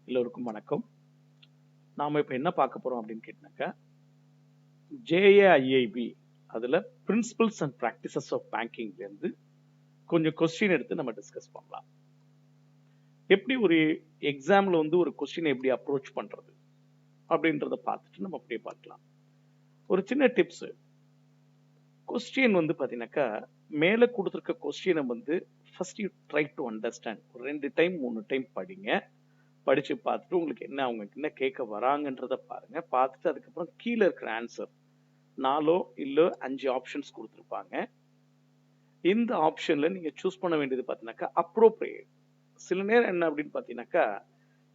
எல்லோருக்கும் வணக்கம். நாம இப்ப என்ன பார்க்க போறோம் அப்படின்னு கேட்டாக்கா, JAIIB அதுல பிரின்சிபல்ஸ் அண்ட் பிராக்டிசஸ் ஆஃப் பேங்கிங்ல இருந்து கொஞ்சம் கொஸ்டின் எடுத்து நம்ம டிஸ்கஸ் பண்ணலாம். எப்படி ஒரு எக்ஸாம்ல ஒரு கொஸ்டின் எப்படி அப்ரோச் பண்றது அப்படின்றத பார்த்துட்டு நம்ம அப்படியே பார்க்கலாம். ஒரு சின்ன டிப்ஸ். கொஸ்டின் பாத்தீங்கன்னாக்கா, மேல கொடுத்திருக்க கொஸ்டினை first you try to understand. ஒரு 2 டைம் 3 டைம் படிங்க. படிச்சு பார்த்துட்டு உங்களுக்கு அவங்க என்ன கேட்க வராங்கன்றத பாருங்க. பார்த்துட்டு அதுக்கப்புறம் கீழே இருக்கிற ஆன்சர் 4 இல்ல 5 ஆப்ஷன்ஸ் கொடுத்துருப்பாங்க. இந்த ஆப்ஷன்ல நீங்க சூஸ் பண்ண வேண்டியது பாத்தீங்கன்னாக்கா அப்ரோப்ரியேட். சில நேரம் என்ன அப்படின்னு பாத்தீங்கன்னாக்கா,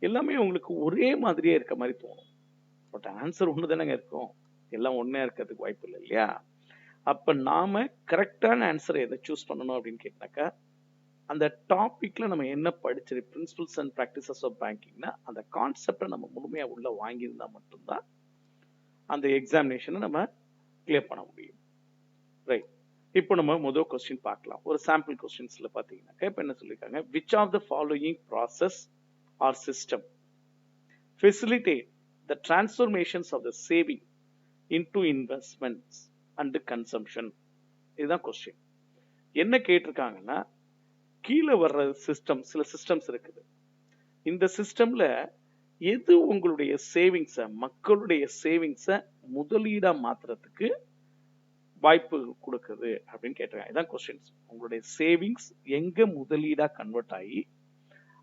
எல்லாமே உங்களுக்கு ஒரே மாதிரியே இருக்க மாதிரி தோணும். பட் ஆன்சர் ஒண்ணு தானங்க இருக்கும். எல்லாம் ஒண்ணே இருக்கிறதுக்கு வாய்ப்பு இல்லை இல்லையா? அப்ப நாம கரெக்டான ஆன்சரை எதை சூஸ் பண்ணணும் அப்படின்னு கேட்டாக்கா, அந்த டாபிக்ல நம்ம என்ன படிச்சது, பிரின்சிபல்ஸ் அண்ட் பிராக்டிசஸ் ஆஃப் பேங்கிங்னா அந்த கான்செப்டை நம்ம முழுமையா உள்ள வாங்கியிருந்தா மட்டும்தான் அந்த எக்ஸாமினேஷனை நம்ம கிளியர் பண்ண முடியும். ரைட். இப்போ நம்ம முதல் கொஸ்டின் பார்க்கலாம். ஒரு சாம்பிள் கொஸ்டின்ஸ்ல பாத்தீங்கன்னாக்கா இப்ப என்ன சொல்லிருக்காங்க, which of the following process or system facilitate the transformations of the saving into investments and consumption? இதுதான் கொஸ்டின். என்ன கேட்டிருக்காங்கன்னா, கீழே வர்ற சிஸ்டம், சில சிஸ்டம்ஸ் இருக்குது. இந்த சிஸ்டம்ல எது உங்களுடைய சேவிங்ஸ, மக்களுடைய சேவிங்ஸ முதலீடா மாத்துறதுக்கு வாய்ப்பு கொடுக்குது அப்படின்னு கேட்டிருக்காங்க. இதான் கொஸ்டின்ஸ். உங்களுடைய சேவிங்ஸ் எங்க முதலீடா கன்வெர்ட் ஆகி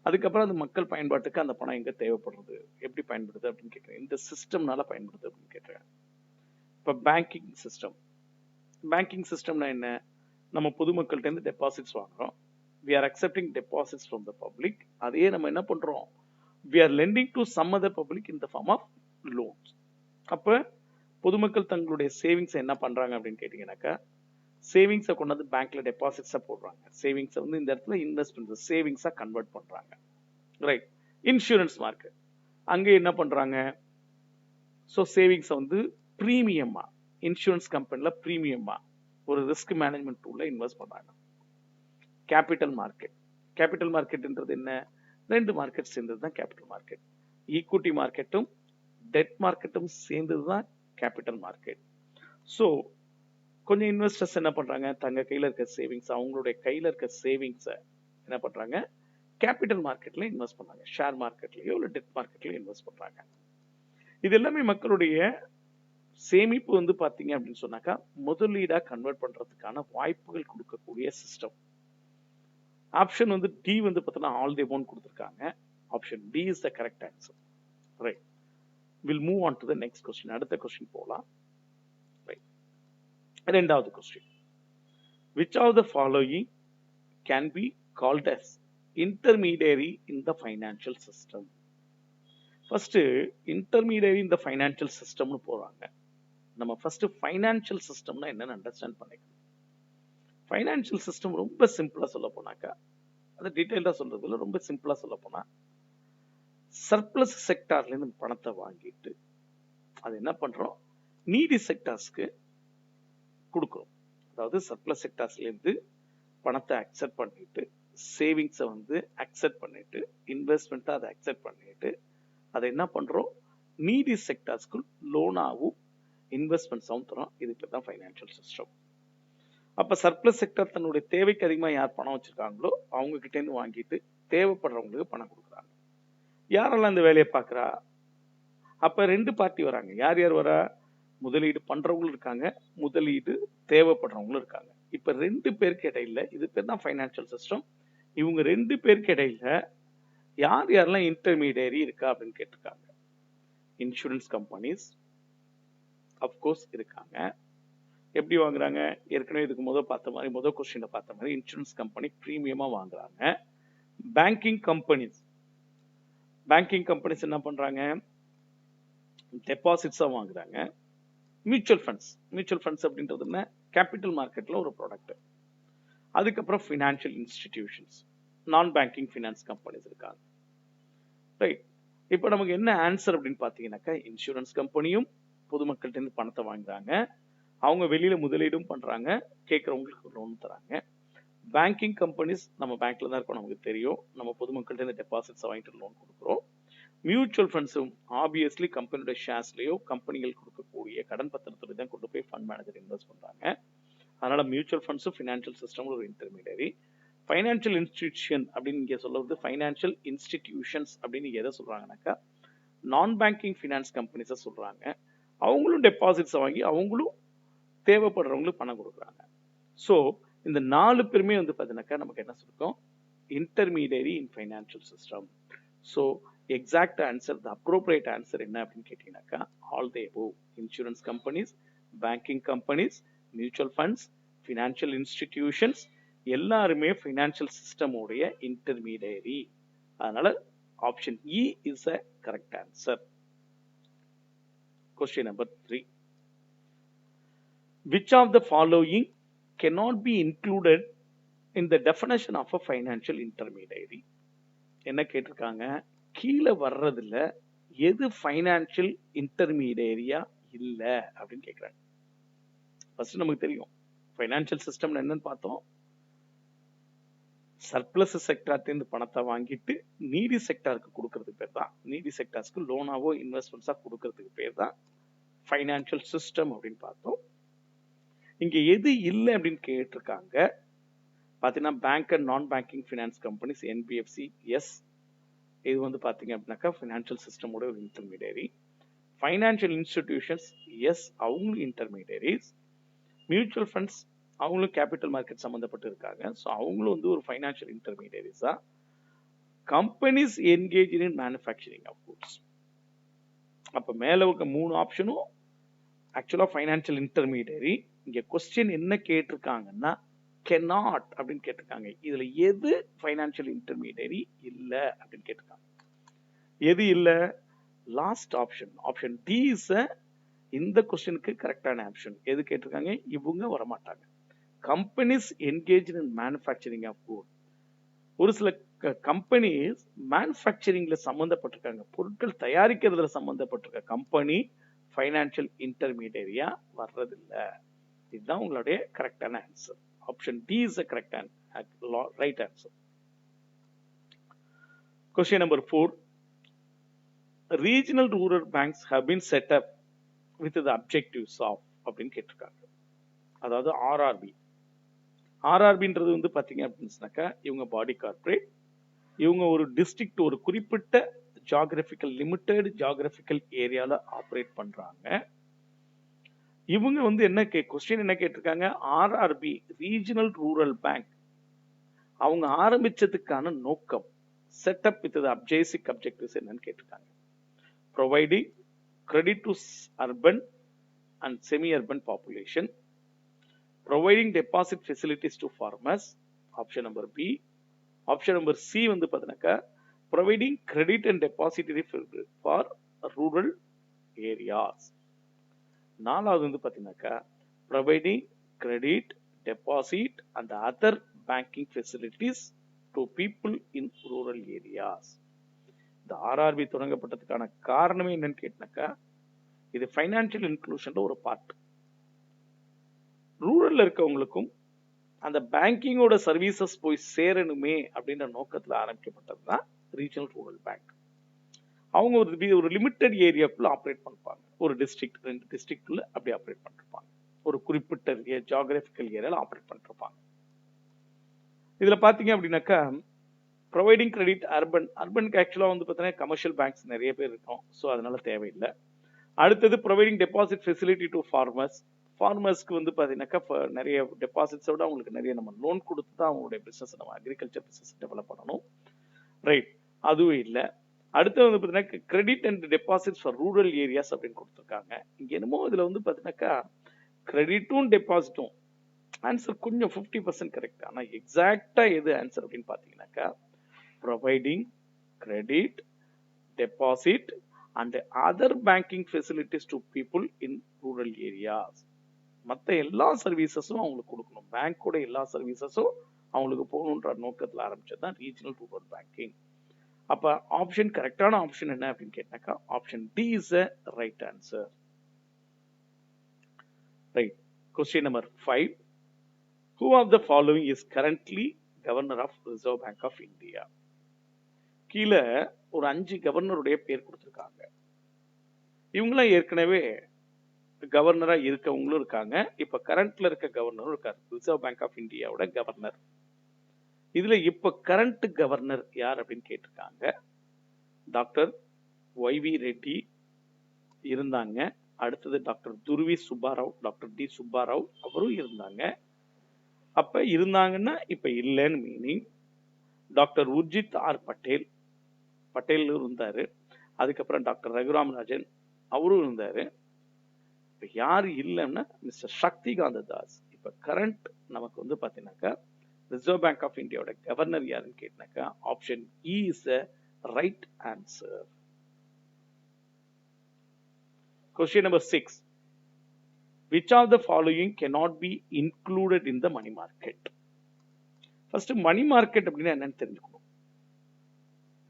அதுக்கப்புறம் அந்த மக்கள் பயன்பாட்டுக்கு அந்த பணம் எங்க தேவைப்படுறது, எப்படி பயன்படுது அப்படின்னு கேட்கிறேன். இந்த சிஸ்டம்னால பயன்படுது அப்படின்னு கேட்கிறேன். இப்ப பேங்கிங் சிஸ்டம். பேங்கிங் சிஸ்டம்னா என்ன? நம்ம பொதுமக்கள்கிட்ட இருந்து டெபாசிட்ஸ் வாங்குறோம். we are accepting deposits from the public. அதையே நம்ம என்ன பண்றோம், we are lending to some other public in the form of loans. அப்ப பொதுமக்கள் தங்களுடைய சேவிங்ஸ் என்ன பண்றாங்க அப்படின்னு கேட்டீங்கன்னாக்கா, சேவிங்ஸை கொண்டாந்து பேங்க்ல டெபாசிட்ஸா போடுறாங்க. சேவிங்ஸை இந்த இடத்துல இன்வெஸ்ட்மெண்ட் சேவிங்ஸா கன்வெர்ட் பண்றாங்க. ரைட். இன்சூரன்ஸ் மார்க்கெட், அங்க என்ன பண்றாங்க, ஸோ சேவிங்ஸை பிரீமியமா இன்சூரன்ஸ் கம்பெனில பிரீமியமா ஒரு ரிஸ்க் மேனேஜ்மெண்ட் டூல்ல இன்வெஸ்ட் பண்றாங்க. Capital market. கேபிட்டல் மார்க்கெட்ன்றது என்ன? 2 மார்க்கெட் சேர்ந்தது தான் கேபிட்டல் மார்க்கெட். ஈக்விட்டி மார்க்கெட்டும் டெட் மார்க்கெட்டும் சேர்ந்தது தான் கேபிட்டல் மார்க்கெட். ஸோ கொஞ்சம் இன்வெஸ்டர்ஸ் என்ன பண்றாங்க, தங்க கையில இருக்க சேவிங்ஸ், அவங்களுடைய கையில இருக்க சேவிங்ஸை என்ன பண்றாங்க, கேபிட்டல் மார்க்கெட்ல இன்வெஸ்ட் பண்றாங்க. ஷேர் மார்க்கெட்லயோ இல்ல டெட் மார்க்கெட்லயோ இன்வெஸ்ட் பண்றாங்க. இது எல்லாமே மக்களுடைய சேமிப்பு பாத்தீங்க அப்படின்னு சொன்னாக்கா முதலீடா கன்வெர்ட் பண்றதுக்கான வாய்ப்புகள் கொடுக்கக்கூடிய சிஸ்டம். ஆப்ஷன் டி பார்த்தீங்கன்னா ஆல் தி அபவுண்ட் கொடுத்திருக்காங்க. Option D is the correct answer. Right. Will move on to the next question. அடுத்த கொஸ்டின் போலாம். ரைட். இரண்டாவது question, which of the following can be called as intermediary in the financial system? First intermediary இந்த financial சிஸ்டம்னு போறாங்க. நம்ம first financial சிஸ்டம்னா என்னன்னு understand பண்ணிக்கணும். Financial system ரொம்ப சிம்பிளா சொல்ல போனாக்கா, அது டீடைல்டா சொல்றதுல ரொம்ப சிம்பிளா சொல்ல போனா, சர்ப்ளஸ் செக்டார்ல இருந்து பணத்தை வாங்கிட்டு அது என்ன பண்றோம், நீடி செக்டார்ஸ்க்கு கொடுக்கிறோம். அதாவது சர்ப்ளஸ் செக்டார்ஸ்ல இருந்து பணத்தை அக்செப்ட் பண்ணிட்டு, சேவிங்ஸை அக்செப்ட் பண்ணிட்டு, இன்வெஸ்ட்மெண்ட்டை அதை அக்செப்ட் பண்ணிட்டு, அதை என்ன பண்றோம், நீடி செக்டார்ஸ்க்கு லோனாவும் இன்வெஸ்ட்மெண்ட்ஸாவும் தரோம். இதுக்கு தான் ஃபைனான்சியல் சிஸ்டம். அப்ப சர்ப்ளஸ் செக்டர் தன்னுடைய தேவைக்கு அதிகமா யார் பணம் வச்சிருக்காங்களோ அவங்க கிட்ட இருந்து வாங்கிட்டு தேவைப்படுறவங்களுக்கு பணம் கொடுக்குறாங்க. யாரெல்லாம் இந்த வேலையை பாக்குறா? அப்ப 2 பார்ட்டி வராங்க. யார் யார் வரா? முதலீடு பண்றவங்களும் இருக்காங்க, முதலீடு தேவைப்படுறவங்களும் இருக்காங்க. இப்ப 2 பேருக்கு இடையில, இது பேர் தான் ஃபைனான்சியல் சிஸ்டம். இவங்க 2 பேருக்கு இடையில யார் யாரெல்லாம் இன்டர்மீடியரி இருக்கா அப்படின்னு கேட்டிருக்காங்க. இன்சூரன்ஸ் கம்பெனிஸ் அப்கோர்ஸ் இருக்காங்க. எப்படி வாங்குறாங்க? ஏற்கனவே இதுக்கு முதல் கொஸ்டின்ல பார்த்த மாதிரி இன்சூரன்ஸ் கம்பெனி பிரீமியமா வாங்குறாங்க. பேங்கிங் கம்பெனிஸ் என்ன பண்றாங்க, டெபாசிட்ஸா வாங்குறாங்க. மியூச்சுவல் ஃபண்ட்ஸ் அப்படின்றது என்ன, கேபிட்டல் மார்க்கெட்ல ஒரு ப்ராடக்ட். அதுக்கப்புறம் ஃபினான்ஷியல் இன்ஸ்டிடியூஷன்ஸ், நான் பேங்கிங் ஃபினான்ஸ் கம்பெனிஸ் இருக்காங்க. ரைட். இப்போ நமக்கு என்ன ஆன்சர் அப்படின்னு பாத்தீங்கன்னாக்கா, இன்சூரன்ஸ் கம்பெனியும் பொதுமக்கள்கிட்ட இருந்து பணத்தை வாங்குறாங்க, அவங்க வெளியில முதலீடும் பண்றாங்க, கேட்கறவங்களுக்கு லோன் தராங்க. பேங்கிங் கம்பெனிஸ் நம்ம பேங்க்ல தான் இருக்கோம், நமக்கு தெரியும், நம்ம பொதுமக்கள்கிட்ட இருந்து டெபாசிட்ஸ் வாங்கிட்டு லோன் கொடுக்குறோம். மியூச்சுவல் ஃபண்ட்ஸும் ஆப்வியஸ்லி கம்பெனியோட ஷேர்ஸ்லயோ கம்பெனிகள் கொடுக்கக்கூடிய கடன் பத்திரத்துல தான் கொண்டு போய் ஃபண்ட் மேனேஜர் இன்வெஸ்ட் பண்றாங்க. அதனால மியூச்சுவல் ஃபண்ட்ஸும் ஃபினான்ஷியல் சிஸ்டம் ஒரு இன்டர்மீடியரி. ஃபைனான்சியல் இன்ஸ்டிடியூஷன் அப்படின்னு இங்க சொல்றது ஃபைனான்சியல் இன்ஸ்டிடியூஷன்ஸ் அப்படின்னு எதை சொல்றாங்கன்னாக்கா நான் பேங்கிங் ஃபினான்ஸ் கம்பெனிஸை சொல்றாங்க. அவங்களும் டெபாசிட்ஸை வாங்கி அவங்களும் தேவைப்படுறவங்களுக்கு பணம் கொடுக்குறாங்க. ஸோ இந்த 4 பேருமே வந்து பார்த்தீங்கன்னாக்கா நமக்கு என்ன சொல்லிருக்கோம், intermediary in financial system. So exact answer, the appropriate answer என்ன அப்படின்னு கேட்டீங்கன்னாக்கா all the above. Insurance companies, banking companies, mutual funds, financial institutions எல்லாருமே ஃபைனான்சியல் சிஸ்டமுடைய இன்டர்மீடியரி. அதனால option E is a correct answer. Question number 3. Which of the following cannot be included in the definition of a financial intermediary? என்ன கேட்டிருக்காங்க, கீழே வர்றதுல எது financial இன்டர்மீடியரியா இல்ல அப்படின்னு கேட்கிறாங்க. ஃபர்ஸ்ட் நமக்கு தெரியும் ஃபைனான்சியல் சிஸ்டம் என்னன்னு பார்த்தோம். சர்ப்ளஸ் செக்டார்ல பணத்தை வாங்கிட்டு நீடி செக்டாருக்கு கொடுக்கறதுக்கு பேர் தான், நீடி செக்டார்ஸ்க்கு லோனாவோ இன்வெஸ்ட்மெண்ட்ஸா கொடுக்கறதுக்கு பேர் தான் ஃபைனான்சியல் சிஸ்டம் அப்படின்னு பார்த்தோம். இங்க எது இல்லை அப்படின்னு கேட்டிருக்காங்க பாத்தீங்கன்னா bank and non banking finance companies, NBFC, yes. இது வந்து பாத்தீங்க அப்படின்னாக்கா ஃபைனான்சியல் சிஸ்டமோட ஒரு இன்டர்மீடியரி. ஃபைனான்சியல் இன்ஸ்டிடியூஷன்ஸ், எஸ், அவங்களும் இன்டர்மீடியரிஸ். மியூச்சுவல் ஃபண்ட்ஸ் அவங்களும் கேபிட்டல் மார்க்கெட் சம்பந்தப்பட்டு இருக்காங்க, ஸோ அவங்களும் வந்து ஒரு ஃபைனான்சியல் இன்டர்மீடியரிஸ் தான். Companies engage in manufacturing of goods. அப்ப மேல இருக்க 3 ஆப்ஷனும் ஆக்சுவலா ஃபைனான்சியல் இன்டர்மீடியரி. இங்க கொஸ்டின் என்ன கேட்டிருக்காங்கன்னா cannot அப்படின்னு கேட்டிருக்காங்க. இதுல எது ஃபைனான்சியல் இன்டர்மீடியரி இல்ல அப்படின்னு கேட்டிருக்காங்க. எது இல்ல? Last option, option D is இந்த கொஸ்டினுக்கு கரெக்டான ஆப்ஷன். எது கேட்டிருக்காங்க, இவங்க வரமாட்டாங்க. Companies engage in manufacturing of good. ஒரு சில கம்பெனிஸ் மேனுஃபேக்சரிங்ல சம்பந்தப்பட்டிருக்காங்க, பொருட்கள் தயாரிக்கிறதுல சம்பந்தப்பட்டிருக்க கம்பெனி ஃபைனான்சியல் இன்டர்மீடியரியா வர்றதில்லை. இதுதான் உங்களுடைய கரெக்டான answer. Option D is a correct and right answer. Question number 4. Regional rural banks have been set up with the objectives of அப்படின்னு கேட்டிருக்காங்க. அதாவது ஆர்ஆர்பி. ஆர்ஆர்பின்றது வந்து பாத்தீங்க அப்படின்னாக்கா இவங்க பாடி கார்பரேட். இவங்க ஒரு டிஸ்ட்ரிக்ட், ஒரு குறிப்பிட்ட ஜியோகிராபிக்கல் லிமிட்டெட் ஜியோகிராபிக்கல் ஏரியால ஆப்ரேட் பண்றாங்க. இவங்க வந்து என்ன கொஸ்டின் என்ன கேட்டிருக்காங்க, ஆர்ஆர்பி ரீஜனல் ரூரல் பேங்க் அவங்க ஆரம்பிச்சதுக்கான நோக்கம், செட்டப் வித் அப்ஜெக்டிவ்ஸ் அப்ஜெக்டிவ்ஸ் என்னன்னு கேட்டிருக்காங்க. Providing credit to urban and semi urban population, providing deposit facilities to farmers, option number B. Option number C வந்து பார்த்தீங்கன்னாக்கா providing credit and depository for rural areas. 4வது வந்து பாத்தீங்கன்னாக்கா providing credit, deposit and other banking facilities to people in rural areas. இந்த RRB தொடங்கப்பட்டதுக்கான காரணமே என்னன்னு கேட்டாக்கா இது ஃபைனான்சியல் இன்க்ளூஷன்ல ஒரு பார்ட். ரூரல்ல இருக்கவங்களுக்கும் அந்த பேங்கிங்கோட சர்வீசஸ் போய் சேரணுமே அப்படின்ற நோக்கத்துல ஆரம்பிக்கப்பட்டது தான் ரீஜனல் ரூரல் பேங்க். அவங்க ஒரு லிமிட்டட் ஏரியாக்குள்ள ஆப்ரேட் பண்ணுவாங்க, ஒரு டிஸ்ட்ரிக்ட் 2 டிஸ்ட்ரிக்ட்ல அப்படி ஆப்ரேட் பண்ணிருப்பாங்க, ஒரு குறிப்பிட்ட ஜியோகிராபிக்கல் ஏரியால ஆப்ரேட் பண்ணிருப்பாங்க. இதுல பாத்தீங்க அப்படின்னாக்கா ப்ரொவைடிங் கிரெடிட் அர்பனுக்கு ஆக்சுவலா வந்து பார்த்தீங்கன்னா கமர்ஷியல் பேங்க்ஸ் நிறைய பேர் இருக்கும், ஸோ அதனால தேவையில்லை. அடுத்தது providing deposit facility to farmers. ஃபார்மர்ஸ்க்கு வந்து பார்த்தீங்கன்னாக்கா நிறைய டெபாசிட்ஸோட அவங்களுக்கு நிறைய நம்ம லோன் கொடுத்து தான் அவங்களுடைய பிசினஸ், நம்ம அக்ரிகல்ச்சர் பிசினஸ் டெவலப் பண்ணணும், ரைட்? அதுவும் இல்லை. அடுத்து வந்து பார்த்தீங்கன்னா credit and deposits for rural areas அப்படின்னு கொடுத்துருக்காங்க. இங்க என்னமோ இதுல வந்து பார்த்தீங்கன்னாக்கா கிரெடிட்டும் டெபாசிட்டும் ஆன்சர் கொஞ்சம் 50% கரெக்ட். ஆனா எக்ஸாக்டா எது ஆன்சர் அப்படின்னு பாத்தீங்கன்னாக்கா providing credit, deposit and other banking facilities to people in rural areas. மற்ற எல்லா சர்வீசஸும் அவங்களுக்கு கொடுக்கணும், பேங்கோட எல்லா சர்வீசஸும் அவங்களுக்கு போகணுன்ற நோக்கத்தில் ஆரம்பிச்சதுதான் ரீஜனல் ரூரல் பேங்கிங். அப்ப ஆப்ஷன் கரெக்டான ஆப்ஷன் என்ன அப்படின்னு கேட்டாக்கா option D is a right answer. Right. Question number 5. Who of the following is currently Governor of Reserve Bank of India? கீழே ஒரு 5 கவர்னருடைய பேர் கொடுத்திருக்காங்க. இவங்களாம் ஏற்கனவே கவர்னரா இருக்கவங்களும் இருக்காங்க. இப்ப கரண்ட்ல இருக்க கவர்னரும் இருக்காரு. ரிசர்வ் பேங்க் ஆஃப் இந்தியாவோட கவர்னர். இதுல இப்ப கரண்ட் கவர்னர் யார் அப்படின்னு கேட்டிருக்காங்க. டாக்டர் ஒய்வி ரெட்டி இருந்தாங்க. அடுத்தது டாக்டர் துருவி சுப்பாராவ், டாக்டர் டி சுப்பாராவ் அவரும் இருந்தாங்க. அப்ப இருந்தாங்கன்னா இப்ப இல்லைன்னு meaning. Doctor Urjit R Patel இருந்தாரு. அதுக்கப்புறம் டாக்டர் ரகுராம் ராஜன் அவரும் இருந்தாரு. இப்ப யாரு இல்லைன்னா மிஸ்டர் சக்திகாந்த தாஸ். இப்ப கரண்ட் நமக்கு வந்து பாத்தீங்கன்னாக்கா ரிசர்வ் பேங்க் ஆஃப் இந்தியாவோட கவர்னர் யாருன்னு கேட்டாக்கா option E is a right answer. Question number 6. Which of the following cannot be included in the money market? First, money market அப்படின்னா என்னன்னு தெரிஞ்சுக்கணும்.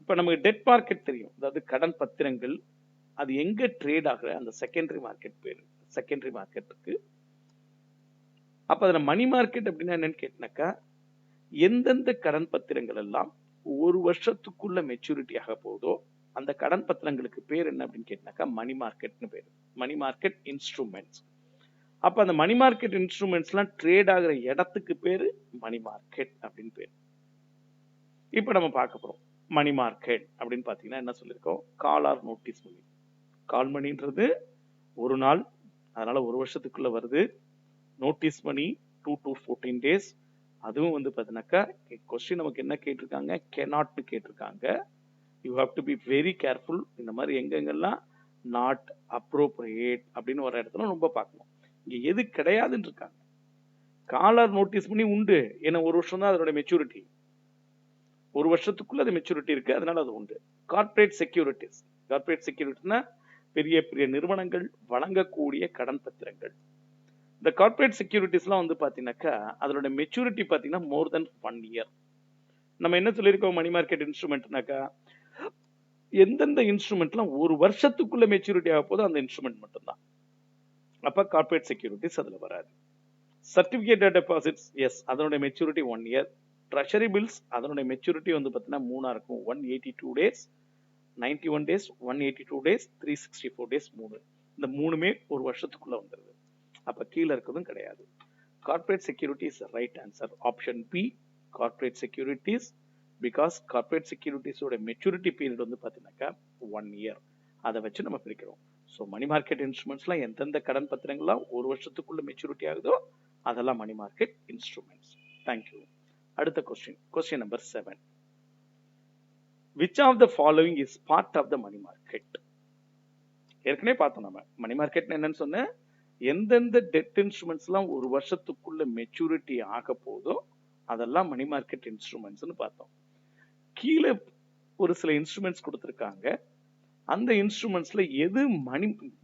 இப்ப நமக்கு டெட் மார்க்கெட் தெரியும், அதாவது கடன் பத்திரங்கள். அது எங்க ட்ரேட் ஆகுற அந்த செகண்டரி மார்க்கெட் பேரு, செகண்டரி மார்க்கெட்டுக்கு. அப்ப அதுல மணி மார்க்கெட் அப்படின்னா என்னன்னு கேட்டாக்கா எந்தெந்த கடன் பத்திரங்கள் எல்லாம் ஒரு வருஷத்துக்குள்ள மெச்சூரிட்டி ஆக போதோ அந்த கடன் பத்திரங்களுக்கு பேர் என்ன அப்படின்னு கேட்டாக்கா மணி மார்க்கெட்னு பேரு. Money market instruments. அப்ப அந்த மணி மார்க்கெட் இன்ஸ்ட்ருமெண்ட்ஸ் எல்லாம் ட்ரேட் ஆகுற இடத்துக்கு பேரு மணி மார்க்கெட் அப்படின்னு பேரு. இப்ப நம்ம பார்க்க போறோம் மணி மார்க்கெட் அப்படின்னு பாத்தீங்கன்னா என்ன சொல்லிருக்கோம், கால் ஆர் நோட்டீஸ் மணி. கால் மணின்றது ஒரு நாள், அதனால ஒரு வருஷத்துக்குள்ள வருது. Notice money 2 to 14 days. அதுவும் வந்து பாத்தீங்கன்னாக்கா கொஸ்டின் நமக்கு என்ன கேட்டிருக்காங்க, cannot கேட்டிருக்காங்க. You have to be very careful. இந்த மாதிரி எங்கெங்கெல்லாம் நாட் அப்ரோப்ரியேட் அப்படின்னு ஒரு இடத்துல ரொம்ப பார்க்கணும். இங்க எது கிடையாதுன்னு இருக்காங்க. காலர் நோட்டீஸ் பண்ணி உண்டு, ஏன்னா ஒரு வருஷம் தான் அதோட மெச்சூரிட்டி. ஒரு வருஷத்துக்குள்ள அது மெச்சூரிட்டி இருக்கு, அதனால அது உண்டு. Corporate securities. கார்பரேட் செக்யூரிட்டினா பெரிய பெரிய நிறுவனங்கள் வழங்கக்கூடிய கடன் பத்திரங்கள். இந்த கார்பரேட் செக்யூரிட்டிஸ்லாம் வந்து பாத்தீங்கன்னாக்கா அதோட மெச்சூரிட்டி பாத்தீங்கன்னா மோர் தென் 1 year. நம்ம என்ன சொல்லியிருக்கோம் மணி மார்க்கெட் இன்ஸ்ட்ருமெண்ட்னாக்கா எந்தெந்த இன்ஸ்ட்ருமெண்ட்லாம் ஒரு வருஷத்துக்குள்ள மெச்சூரிட்டி ஆக போதோ அந்த இன்ஸ்ட்ருமெண்ட் மட்டும்தான். அப்ப கார்பரேட் செக்யூரிட்டிஸ் அதுல வராது. சர்டிபிகேட் டெபாசிட்ஸ், எஸ், அதனோட மெச்சூரிட்டி 1 year. ட்ரெஷரி பில்ஸ் அதனோட மெச்சூரிட்டி வந்து பாத்தீங்கன்னா 3 இருக்கும். 182 days, 91 days, 182 days, 364 days. 3 இந்த மூணுமே ஒரு வருஷத்துக்குள்ள வந்துருது. அப்ப கீழே இருக்கிறதும் கிடையாது. Corporate securities right answer option B, corporate securities. Because corporate செக்யூரிட்டிஸோட மெச்சூரிட்டி பீரியட் வந்து பாத்தீங்கன்னாக்கா 1 year. அதை வச்சு நம்ம பிரிக்கிறோம். ஸோ மணி மார்க்கெட் இன்ஸ்ட்ருமெண்ட்ஸ்லாம் எந்தெந்த கடன் பத்திரங்கள்லாம் ஒரு வருஷத்துக்குள்ள மெச்சூரிட்டி ஆகுதோ அதெல்லாம் மணி மார்க்கெட் இன்ஸ்ட்ருமெண்ட்ஸ். தேங்க்யூ. அடுத்த question number 7. Which of the following is part of the money market? ஏற்கனவே பார்த்தோம் நம்ம மணி மார்க்கெட் என்னன்னு சொன்ன, எந்தெந்த டெட் இன்ஸ்ட்ருமெண்ட்ஸ்லாம் ஒரு வருஷத்துக்குள்ள மெச்சூரிட்டி ஆக போதோ அதெல்லாம் மணி மார்க்கெட் இன்ஸ்ட்ருமெண்ட்ஸ்னு பார்த்தோம். கீழே ஒரு சில இன்ஸ்ட்ருமெண்ட்ஸ் கொடுத்திருக்காங்க. அந்த இன்ஸ்ட்ருமெண்ட்ஸ்ல எது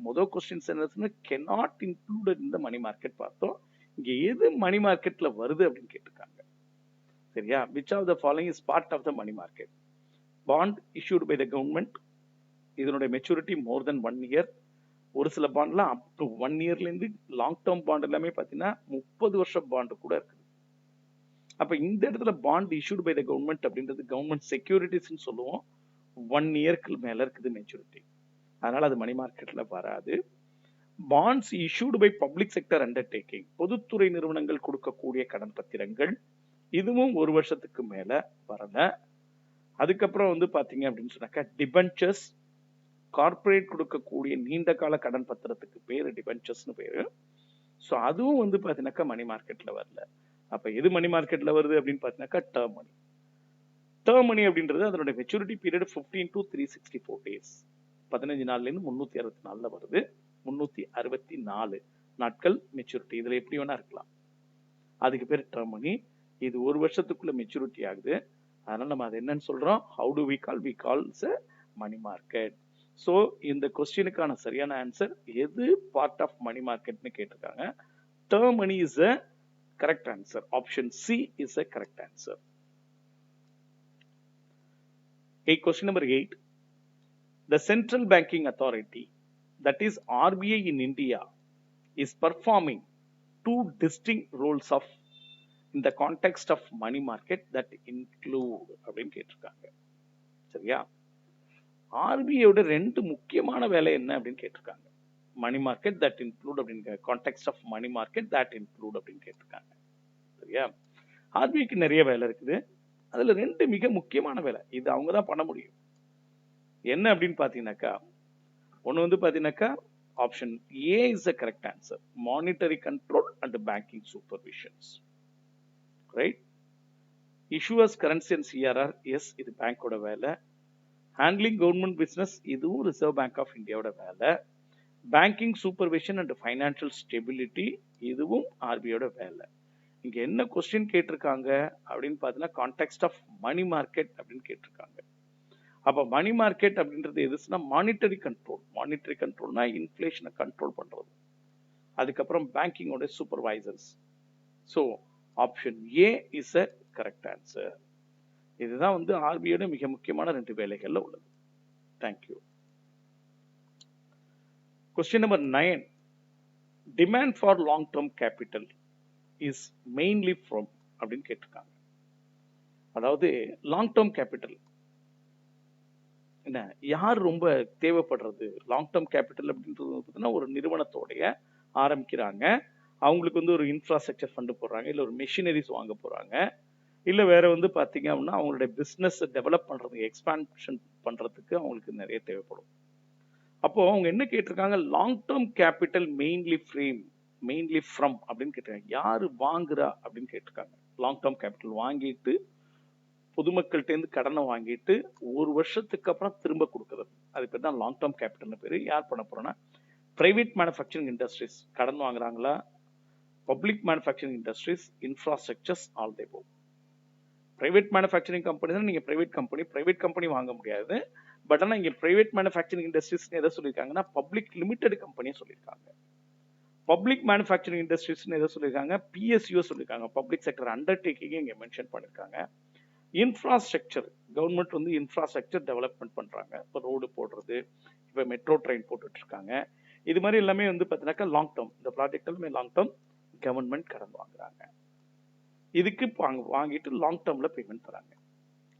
முதல் கொஸ்டின்ஸ் என்ன cannot included in the money market பார்த்தோம். இங்க எது மணி மார்க்கெட்ல வருது அப்படின்னு கேட்டிருக்காங்க. சரியா? which of the following is part of the money market? bond issued by the government. இதனுடைய மெச்சூரிட்டி மோர் தென் 1 year. ஒரு சில பாண்ட்லாம் அப் டு 1 yearல இருந்து லாங் டேர்ம் பாண்ட் எல்லாமே பாத்தீங்கன்னா 30 வருஷம் பாண்ட் கூட இருக்குது. அப்ப இந்த இடத்துல bond issued by the government அப்படின்றது கவர்மெண்ட் செக்யூரிட்டிஸ்னு சொல்லுவோம். 1 yearக்கு மேல இருக்குது மெச்சூரிட்டி, அதனால அது மணி மார்க்கெட்ல வராது. Bonds issued by public sector undertaking, பொதுத்துறை நிறுவனங்கள் கொடுக்கக்கூடிய கடன் பத்திரங்கள், இதுவும் ஒரு வருஷத்துக்கு மேல வரல. அதுக்கப்புறம் வந்து பாத்தீங்க அப்படின்னு சொன்னாக்கா டிபென்ச்சர்ஸ், கார்பரேட் கொடுக்கக்கூடிய நீண்ட கால கடன் பத்திரத்துக்கு பேரு டிபென்ச்சர்ஸ்னு பேரு. சோ அதுவும் வந்து பாத்தீங்கன்னாக்கா மணி மார்க்கெட்ல வரல. அப்ப எது மணி மார்க்கெட்ல வருது அப்படின்னு பாத்தீங்கன்னாக்கா டேர்ம் மணி. டேர்ம் மணி அப்படின்றது அதோட மெச்சூரிட்டி பீரியட் 15 to 364 days. 15 நாள்ல இருந்து 364 வருது. 364 நாட்கள் மெச்சூரிட்டி. இதுல எப்படி வேணா இருக்கலாம். அதுக்கு பேர் டேர்ம் மணி. இது ஒரு வருஷத்துக்குள்ள மெச்சூரிட்டி ஆகுது, அதனால நம்ம அது என்னன்னு சொல்றோம், how do we call? We call it money market. So இந்த கொஸ்டினுக்கான சரியான ஆன்சர் எது பார்ட் ஆஃப் மணி மார்க்கெட்னு கேட்டிருக்காங்க. Term money is a correct answer. Option C is a correct answer. Okay, question number 8. The Central Banking Authority, that is RBI in India, is performing two distinct roles of in the context of money market that include அப்படின்னு கேட்டிருக்காங்க. சரியா? ஆர்பிஐயோட ரெண்டு முக்கியமான வேலை என்ன அப்படின்னு கேட்டிருக்காங்க. Money market that include அப்படின்னு context of money market that include அப்படின்னு கேட்டிருக்காங்க. சரியா? ஆர்பிஐக்கு நிறைய வேலை இருக்குது. அதுல ரெண்டு மிக முக்கியமான வேலை, இது அவங்க தான் பண்ண முடியும். என்ன அப்படின்னு பாத்தீங்கன்னாக்கா, ஒன்னு வந்து பாத்தீங்கன்னாக்கா option A is the correct answer, monetary control and banking supervisions. Right? Issues currency and CRR, yes இது பேங்கோட வேலை. ஹேண்ட்லிங் கவர்மெண்ட் பிசினஸ், இதுவும் ரிசர்வ் பேங்க் ஆஃப் இந்தியாவோட வேலை. Banking supervision and financial stability, இதுவும் ஆர்பிஐயோட வேலை. இங்க என்ன கொஸ்டின் கேட்டிருக்காங்க அப்படின்னு பாத்தீங்கன்னா கான்டெக்ட் ஆஃப் மணி மார்க்கெட் அப்படின்னு கேட்டிருக்காங்க. அப்ப மணி மார்க்கெட் அப்படின்றது எதுனா மானிட்டரி கண்ட்ரோல். மானிட்டரி கண்ட்ரோல்னா இன்ஃப்ளேஷனை கண்ட்ரோல் பண்றது. அதுக்கப்புறம் பேங்கிங்கோட supervisors. So option A is a correct answer. இதுதான் வந்து ஆர்பிஐயோட மிக முக்கியமான ரெண்டு வேலைகள்ல உள்ளது. Thank you. Question number 9. Demand for long term capital is mainly from அப்படின்னு கேட்டிருக்காங்க. அதாவது லாங் டேர்ம் கேபிட்டல் என்ன, யார் ரொம்ப தேவைப்படுறது? லாங் டேர்ம் கேபிட்டல் அப்படின்றது பார்த்தீங்கன்னா ஒரு நிறுவனத்தோடைய ஆரம்பிக்கிறாங்க, அவங்களுக்கு வந்து ஒரு இன்ஃப்ராஸ்ட்ரக்சர் ஃபண்டு போடுறாங்க, இல்லை ஒரு மெஷினரிஸ் வாங்க போறாங்க, இல்லை வேற வந்து பார்த்தீங்க அப்படின்னா அவங்களுடைய பிஸ்னஸ் டெவலப் பண்றதுக்கு எக்ஸ்பான்ஷன் பண்றதுக்கு அவங்களுக்கு நிறைய தேவைப்படும். அப்போ அவங்க என்ன கேட்டிருக்காங்க, long term capital mainly from அப்படின்னு கேட்டிருக்காங்க. யாரு வாங்குறா அப்படின்னு கேட்டிருக்காங்க. லாங் டேர்ம் கேபிட்டல் வாங்கிட்டு பொதுமக்கள்கிட்ட இருந்து கடனை வாங்கிட்டு ஒரு வருஷத்துக்கு அப்புறம் திரும்ப கொடுக்கறது, அது பேர் தான் லாங் டேர்ம் கேபிட்டல் பேரு. யார் பண்ண போறோம்னா பிரைவேட் மேனுஃபேக்சரிங் இண்டஸ்ட்ரீஸ் கடன் வாங்குறாங்களா, public manufacturing industries, infrastructures, all the both. Private manufacturing company தான் நீங்க பிரைவேட் கம்பெனி வாங்க முடியாது. பட் ஆனா இங்க பிரைவேட் மேனுஃபேக்சரிங் இண்டஸ்ட்ரீஸ் எதை சொல்லியிருக்காங்கன்னா பப்ளிக் லிமிடெட் கம்பெனியை சொல்லியிருக்காங்க. பப்ளிக் மேனுஃபேக்சரிங் இண்டஸ்ட்ரீஸ் எதை சொல்லியிருக்காங்க, பிஎஸ்யூ சொல்லியிருக்காங்க. பப்ளிக் செக்டர் அண்டர்டேக்கிங் இங்க மென்ஷன் பண்ணிருக்காங்க. இன்ஃப்ராஸ்ட்ரக்சர், கவர்மெண்ட் வந்து இன்ஃப்ராஸ்ட்ரக்சர் டெவலப்மெண்ட் பண்றாங்க. இப்போ ரோடு போடுறது, இப்போ மெட்ரோ ட்ரெயின் போட்டுட்டு இருக்காங்க. இது மாதிரி எல்லாமே வந்து பார்த்தீங்கன்னாக்கா லாங் டேர்ம், இந்த ப்ராஜெக்ட் எல்லாமே லாங் டேர்ம் கவர்மெண்ட் கடன் வாங்குறாங்க. இதுக்கு வாங்கிட்டு லாங் டேர்ம்ல பேமெண்ட் தராங்க.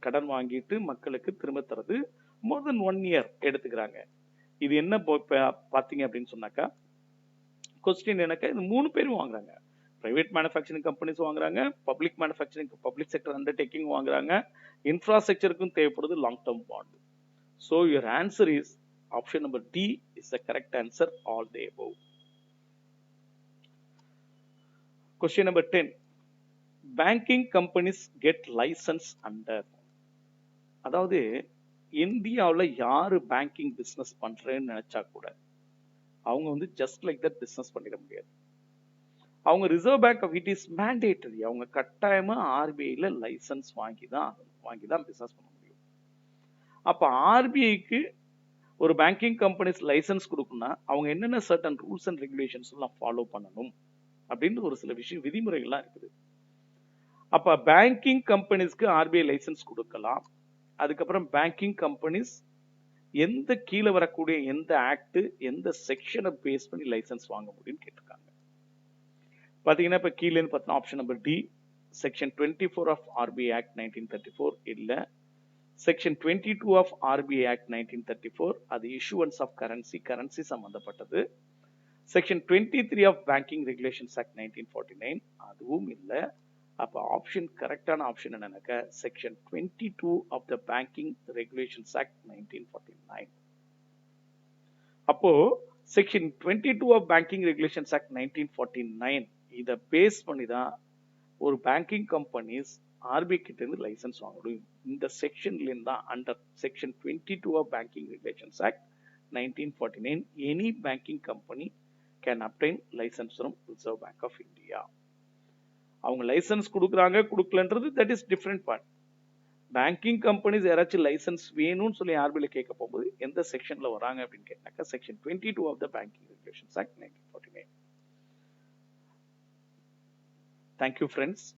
கடன் வாங்கிட்டு மக்களுக்கு திரும்ப தரது மோர் தென் 1 year எடுத்துக்கிறாங்க. இது என்ன பாத்தீங்க அப்படின்னு சொன்னாக்கா கொஸ்டின் எனக்கு இது 3 பேரும் வாங்குறாங்க. பிரைவேட் மேனுஃபேக்சரிங் கம்பெனிஸ் வாங்குறாங்க, பப்ளிக் செக்டர் அண்டர்டேக்கிங் வாங்குறாங்க, இன்ஃப்ராஸ்ட்ரக்சருக்கும் தேவைப்படுது long term bond. So your answer is option number D is the correct answer, all the above. Question number 10. Banking companies get license under. அதாவது இந்தியாவில் யாரு பேங்கிங் பிசினஸ் பண்றேன்னு நினைச்சா கூட அவங்க வந்து ஜஸ்ட் லைக் தட் பிசினஸ் பண்ணிட முடியாது. அவங்க reserve bank of it is mandatory, அவங்க கட்டாயமா ஆர்பிஐல லைசன்ஸ் வாங்கி தான் பிசினஸ் பண்ண முடியும். அப்ப ஆர்பிஐக்கு ஒரு பேங்கிங் கம்பெனிஸ் லைசன்ஸ் கொடுக்கணும்னா அவங்க என்னென்ன சர்டன் ரூல்ஸ் அண்ட் ரெகுலேஷன்ஸ் எல்லாம் ஃபாலோ பண்ணணும் அப்படின்னு ஒரு சில விஷயம் விதிமுறைகள்லாம் இருக்குது. அப்ப பேங்கிங் கம்பெனிஸ்க்கு ஆர்பிஐ லைசன்ஸ் கொடுக்கலாம். அதுக்கப்புறம் பேங்கிங் கம்பெனிஸ் எந்த கீழே வரக்கூடிய எந்த ஆக்ட் எந்த செக்ஷனை பேஸ் பண்ணி லைசன்ஸ் வாங்க முடியும்னு கேட்டிருக்காங்க. பாத்தீங்கன்னா இப்ப கீழே பார்த்தீங்கன்னா option number D, section 24 of RBI act 1934 இல்ல செக்ஷன் 22 ஆஃப் ஆர்பிஐ ஆக்ட் 1934, அது இஷ்யூவன்ஸ் ஆஃப் கரன்சி சம்பந்தப்பட்டது. Section 23 of banking regulations act 1949, அதுவும் இல்ல. அப்ப ஆப்ஷன் கரெக்டான ஆப்ஷன் என்னன்னாக்க section 22 of the banking regulations act 1949. அப்போ section 22 of banking regulations act 1949 இத பேஸ் பண்ணி தான் ஒரு பேங்கிங் கம்பெனிஸ் ஆர்பிஐ கிட்ட இருந்து லைசன்ஸ் வாங்க முடியும். இந்த செக்ஷன்ல இருந்தா under section 22 of banking regulations act 1949 any banking company can obtain licence from reserve bank of India. அவங்க லைசன்ஸ் கொடுக்குறாங்க கொடுக்கலன்றது that is different part. Banking companies யாராச்சும் லைசன்ஸ் வேணும்னு சொல்லி ஆர்பிஐல கேட்க போகும்போது எந்த செக்ஷன்ல வராங்க அப்படின்னு கேட்டாக்கா section 22 of the banking regulations act 1949. Thank you friends.